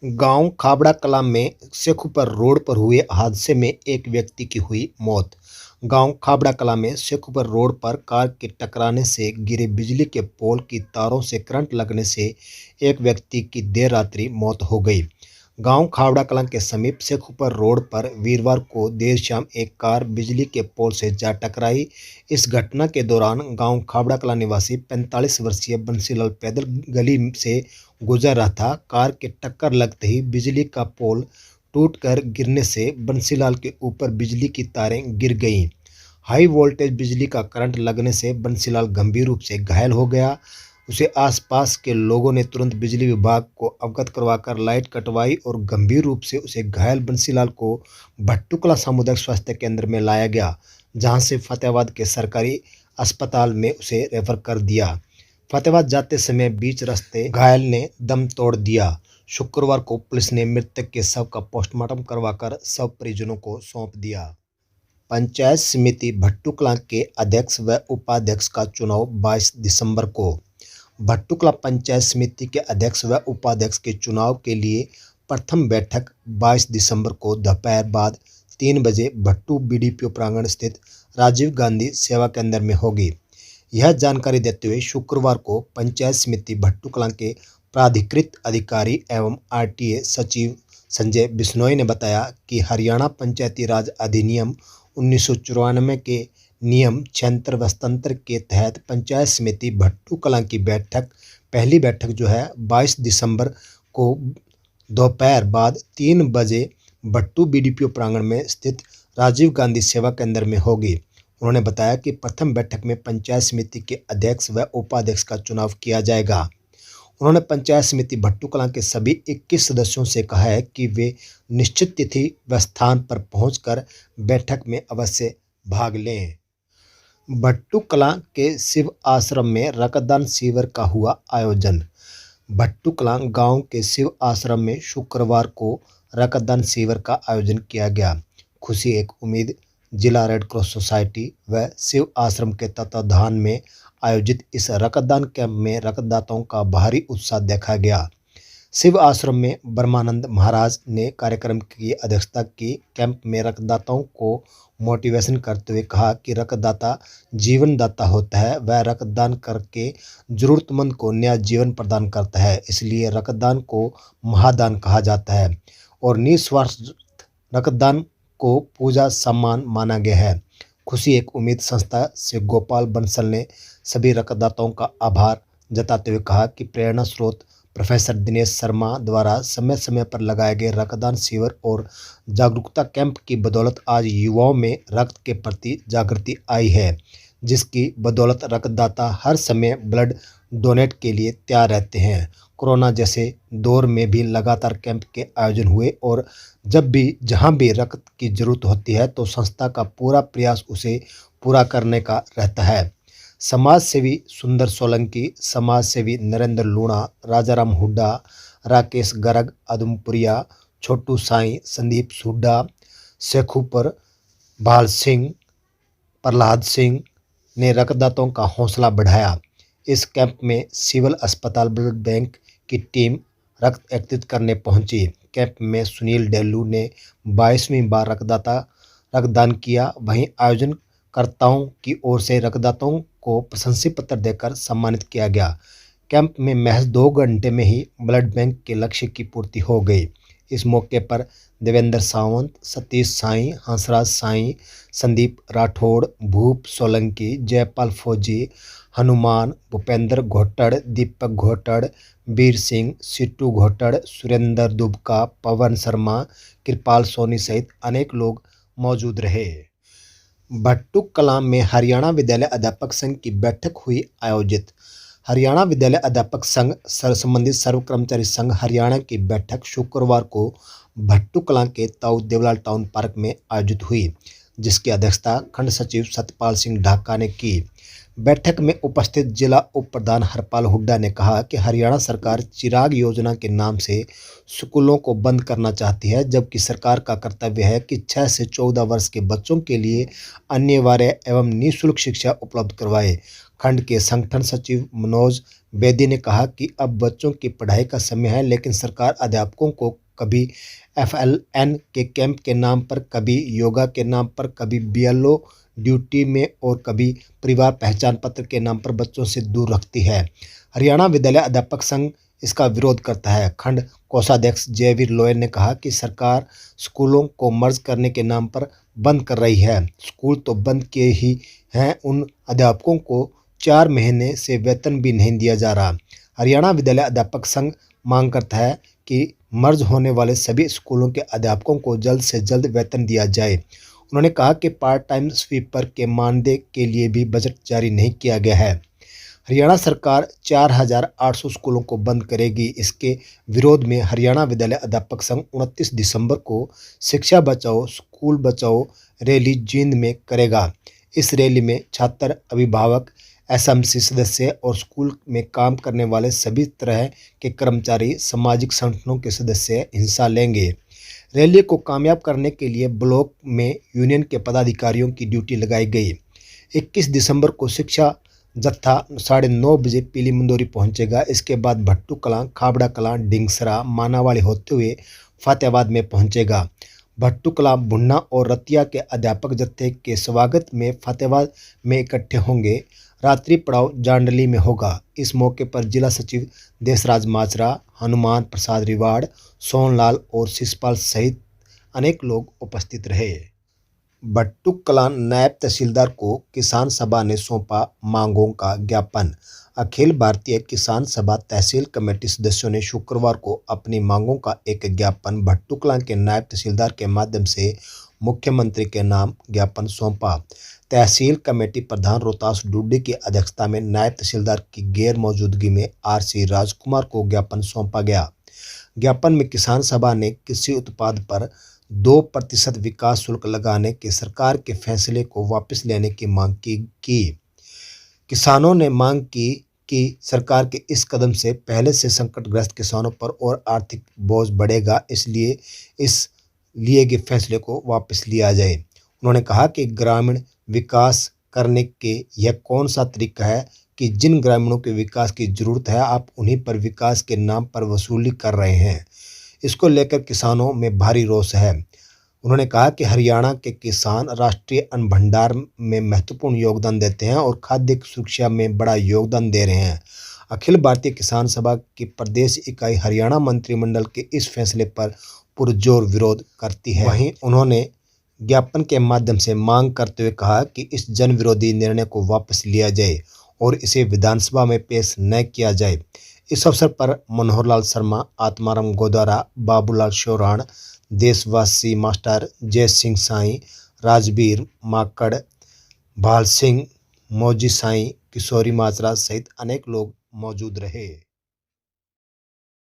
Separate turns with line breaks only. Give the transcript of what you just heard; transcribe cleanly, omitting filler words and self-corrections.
गांव खाबड़ा कलां में शेखुपर रोड पर हुए हादसे में एक व्यक्ति की हुई मौत। गांव खाबड़ा कलां में शेखुपर रोड पर कार के टकराने से गिरे बिजली के पोल की तारों से करंट लगने से एक व्यक्ति की देर रात्रि मौत हो गई। गांव खाबड़ा कलां के समीप शेखुपर रोड पर वीरवार को देर शाम एक कार बिजली के पोल से जा टकराई। इस घटना के दौरान गांव खाबड़ा कलां निवासी 45 वर्षीय बंसीलाल पैदल गली से गुजर रहा था। कार के टक्कर लगते ही बिजली का पोल टूटकर गिरने से बंसीलाल के ऊपर बिजली की तारें गिर गईं। हाई वोल्टेज बिजली का करंट लगने से बंसीलाल गंभीर रूप से घायल हो गया। उसे आसपास के लोगों ने तुरंत बिजली विभाग को अवगत करवाकर लाइट कटवाई और गंभीर रूप से उसे घायल बंसीलाल को भट्टूकला सामुदायिक स्वास्थ्य केंद्र में लाया गया, जहां से फतेहाबाद के सरकारी अस्पताल में उसे रेफर कर दिया। फतेहाबाद जाते समय बीच रास्ते घायल ने दम तोड़ दिया। शुक्रवार को पुलिस ने मृतक के शव का पोस्टमार्टम करवाकर शव परिजनों को सौंप दिया। पंचायत समिति भट्टूकला के अध्यक्ष व उपाध्यक्ष का चुनाव 22 दिसंबर को। भट्टूकला पंचायत समिति के अध्यक्ष व उपाध्यक्ष के चुनाव के लिए प्रथम बैठक 22 दिसंबर को दोपहर बाद 3 बजे भट्टू बीडीपीओ प्रांगण स्थित राजीव गांधी सेवा केंद्र में होगी। यह जानकारी देते हुए शुक्रवार को पंचायत समिति भट्टूकला के प्राधिकृत अधिकारी एवं आरटीए सचिव संजय बिश्नोई ने बताया कि हरियाणा पंचायती राज अधिनियम 1994 के नियम 76 वस्तंत्र के तहत पंचायत समिति भट्टूकला की पहली बैठक जो है 22 दिसंबर को दोपहर बाद 3 बजे भट्टू बीडीपीओ प्रांगण में स्थित राजीव गांधी सेवा केंद्र में होगी। उन्होंने बताया कि प्रथम बैठक में पंचायत समिति के अध्यक्ष व उपाध्यक्ष का चुनाव किया जाएगा। उन्होंने पंचायत समिति भट्टूकला के सभी 21 सदस्यों से कहा है कि वे निश्चित तिथि व स्थान पर पहुंचकर बैठक में अवश्य भाग लें। भट्टूकला के शिव आश्रम में रक्तदान शिविर का हुआ आयोजन। भट्टूकला गांव के शिव आश्रम में शुक्रवार को रक्तदान शिविर का आयोजन किया गया। खुशी एक उम्मीद जिला रेड क्रॉस सोसाइटी व शिव आश्रम के तत्वाधान में आयोजित इस रक्तदान कैंप में रक्तदाताओं का भारी उत्साह देखा गया। शिव आश्रम में ब्रह्मानंद महाराज ने कार्यक्रम की अध्यक्षता की। कैंप में रक्तदाताओं को मोटिवेशन करते हुए कहा कि रक्तदाता जीवनदाता होता है, वह रक्तदान करके जरूरतमंद को नया जीवन प्रदान करता है, इसलिए रक्तदान को महादान कहा जाता है और निस्वार्थ रक्तदान को पूजा सम्मान माना गया है। खुशी एक उम्मीद संस्था से गोपाल बंसल ने सभी रक्तदाताओं का आभार जताते हुए कहा कि प्रेरणा स्रोत प्रोफेसर दिनेश शर्मा द्वारा समय समय पर लगाए गए रक्तदान शिविर और जागरूकता कैंप की बदौलत आज युवाओं में रक्त के प्रति जागृति आई है, जिसकी बदौलत रक्तदाता हर समय ब्लड डोनेट के लिए तैयार रहते हैं। कोरोना जैसे दौर में भी लगातार कैंप के आयोजन हुए और जब भी जहां भी रक्त की जरूरत होती है तो संस्था का पूरा प्रयास उसे पूरा करने का रहता है। समाज सेवी सुंदर सोलंकी, समाज सेवी नरेंद्र लूणा, राजाराम हुड्डा, राकेश गर्ग, अदमपुरिया, छोटू साई, संदीप सुड्डा, शेखुपर, भाल सिंह, प्रहलाद सिंह ने रक्तदाताओं का हौसला बढ़ाया। इस कैंप में सिविल अस्पताल ब्लड बैंक की टीम रक्त एकत्रित करने पहुंची। कैंप में सुनील डेल्लू ने 22वीं बार रक्तदान किया। वहीं आयोजनकर्ताओं की ओर से रक्तदाताओं को प्रशंसा पत्र देकर सम्मानित किया गया। कैंप में महज 2 घंटे में ही ब्लड बैंक के लक्ष्य की पूर्ति हो गई। इस मौके पर देवेंद्र सावंत, सतीश साई, हंसराज साई, संदीप राठौड़, भूप सोलंकी, जयपाल फौजी, हनुमान, भूपेंद्र घोटड़, दीपक घोटड़, वीर सिंह, सिट्टू घोटड़, सुरेंद्र दुबका, पवन शर्मा, कृपाल सोनी सहित अनेक लोग मौजूद रहे। भट्टूकला में हरियाणा विद्यालय अध्यापक संघ की बैठक हुई आयोजित। हरियाणा विद्यालय अध्यापक संघ संबंधित सर्व कर्मचारी संघ हरियाणा की बैठक शुक्रवार को भट्टूकला के ताऊ देवलाल टाउन पार्क में आयोजित हुई, जिसकी अध्यक्षता खंड सचिव सतपाल सिंह ढाका ने की। बैठक में उपस्थित जिला उप प्रधान हरपाल हुड्डा ने कहा कि हरियाणा सरकार चिराग योजना के नाम से स्कूलों को बंद करना चाहती है, जबकि सरकार का कर्तव्य है कि 6 से 14 वर्ष के बच्चों के लिए अनिवार्य एवं निःशुल्क शिक्षा उपलब्ध करवाए। खंड के संगठन सचिव मनोज बेदी ने कहा कि अब बच्चों की पढ़ाई का समय है, लेकिन सरकार अध्यापकों को कभी FLN के कैंप के नाम पर, कभी योगा के नाम पर, कभी BLO ड्यूटी में और कभी परिवार पहचान पत्र के नाम पर बच्चों से दूर रखती है। हरियाणा विद्यालय अध्यापक संघ इसका विरोध करता है। खंड कोषाध्यक्ष जयवीर लोयर ने कहा कि सरकार स्कूलों को मर्ज करने के नाम पर बंद कर रही है। स्कूल तो बंद किए ही हैं, उन अध्यापकों को 4 महीने से वेतन भी नहीं दिया जा रहा। हरियाणा विद्यालय अध्यापक संघ मांग करता है कि मर्ज होने वाले सभी स्कूलों के अध्यापकों को जल्द से जल्द वेतन दिया जाए। उन्होंने कहा कि पार्ट टाइम स्वीपर के मानदेय के लिए भी बजट जारी नहीं किया गया है। हरियाणा सरकार 4800 स्कूलों को बंद करेगी। इसके विरोध में हरियाणा विद्यालय अध्यापक संघ 29 दिसंबर को शिक्षा बचाओ स्कूल बचाओ रैली जींद में करेगा। इस रैली में छात्र, अभिभावक, SMC सदस्य और स्कूल में काम करने वाले सभी तरह के कर्मचारी, सामाजिक संगठनों के सदस्य हिस्सा लेंगे। रैली को कामयाब करने के लिए ब्लॉक में यूनियन के पदाधिकारियों की ड्यूटी लगाई गई। 21 दिसंबर को शिक्षा जत्था 9:30 बजे पीली मंदोरी पहुंचेगा। इसके बाद भट्टू कलां, खाबड़ा कलां, डिंगसरा, मानावाड़ी होते हुए फतेहाबाद में पहुंचेगा। भट्टू कलां, बुन्ना और रतिया के अध्यापक जत्थे के स्वागत में फतेहाबाद में इकट्ठे होंगे। रात्रि पड़ाव जांडली में होगा। इस मौके पर जिला सचिव देशराज माजरा, हनुमान प्रसाद रिवाड़, सोनलाल और शिषपाल सहित अनेक लोग उपस्थित रहे। भट्टू कलां नायब तहसीलदार को किसान सभा ने सौंपा मांगों का ज्ञापन। अखिल भारतीय किसान सभा तहसील कमेटी सदस्यों ने शुक्रवार को अपनी मांगों का एक ज्ञापन भट्टू कलां के नायब तहसीलदार के माध्यम से मुख्यमंत्री के नाम ज्ञापन सौंपा। तहसील कमेटी प्रधान रोहतास डुड्डी की अध्यक्षता में नायब तहसीलदार की गैर मौजूदगी में RC राजकुमार को ज्ञापन सौंपा गया। ज्ञापन में किसान सभा ने कृषि उत्पाद पर 2% विकास शुल्क लगाने के सरकार के फैसले को वापस लेने की मांग की। किसानों ने मांग की कि सरकार के इस कदम से पहले से संकटग्रस्त किसानों पर और आर्थिक बोझ बढ़ेगा, इसलिए इस लिए गए फैसले को वापस लिया जाए। उन्होंने कहा कि ग्रामीण विकास करने के यह कौन सा तरीका है कि जिन ग्रामीणों के विकास की जरूरत है आप उन्हीं पर विकास के नाम पर वसूली कर रहे हैं। इसको लेकर किसानों में भारी रोष है। उन्होंने कहा कि हरियाणा के किसान राष्ट्रीय अन्न भंडार में महत्वपूर्ण योगदान देते हैं और खाद्य सुरक्षा में बड़ा योगदान दे रहे हैं। अखिल भारतीय किसान सभा की प्रदेश इकाई हरियाणा मंत्रिमंडल के इस फैसले पर पुरजोर विरोध करती है। वहीं उन्होंने ज्ञापन के माध्यम से मांग करते हुए कहा कि इस जन विरोधी निर्णय को वापस लिया जाए और इसे विधानसभा में पेश न किया जाए। इस अवसर पर मनोहर लाल शर्मा, आत्माराम गोदारा, बाबूलाल शौराण, देशवासी मास्टर, जय सिंह साई, राजवीर माकड़, भाल सिंह, मौजी साई, किशोरी माजरा सहित अनेक लोग मौजूद रहे।